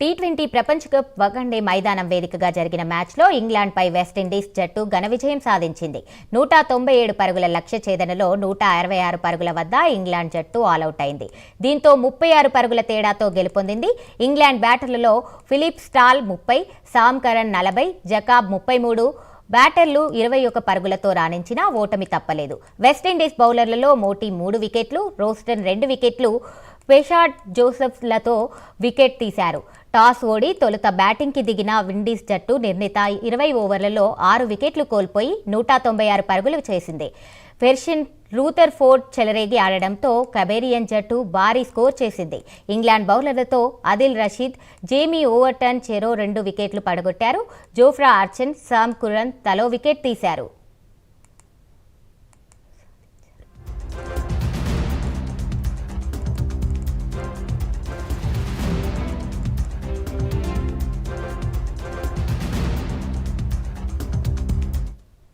T20 ప్రపంచ cup one day మైదానం వేదికగా జరిగిన మ్యాచ్లో ఇంగ్లాండ్పై వెస్టిండీస్ జట్టు ఘన విజయం సాధించింది. 197 పరుగుల లక్ష్య ఛేదనలో 166 పరుగుల వద్ద ఇంగ్లాండ్ జట్టు ఆలౌట్ అయింది. దీంతో 36 పరుగుల తేడాతో గెలుపొందింది. ఇంగ్లాండ్ బ్యాటర్లలో ఫిలిప్ స్టాల్ 30, సామ్ కరన్ 40, జకాబ్ 33 బ్యాటర్లు 21 పరుగులతో రాణించినా ఓటమి తప్పలేదు. వెస్టిండీస్ బౌలర్లలో మోటీ 3 వికెట్లు, రోస్టన్ 2 వికెట్లు, పెషాట్ జోసెఫ్లతో వికెట్ తీశారు. టాస్ ఓడి తొలుత బ్యాటింగ్కి దిగిన విండీస్ జట్టు నిర్ణీత 20 ఓవర్లలో 6 వికెట్లు కోల్పోయి 196 పరుగులు చేసింది. ఫెర్షిన్ రూథర్ఫోర్డ్ చెలరేగి ఆడడంతో కబేరియన్ జట్టు భారీ స్కోర్ చేసింది. ఇంగ్లాండ్ బౌలర్లతో ఆదిల్ రషీద్, జేమీ ఓవర్టన్ చెరో 2 వికెట్లు పడగొట్టారు. జోఫ్రా ఆర్చర్, సామ్ కురన్ తలో వికెట్ తీశారు.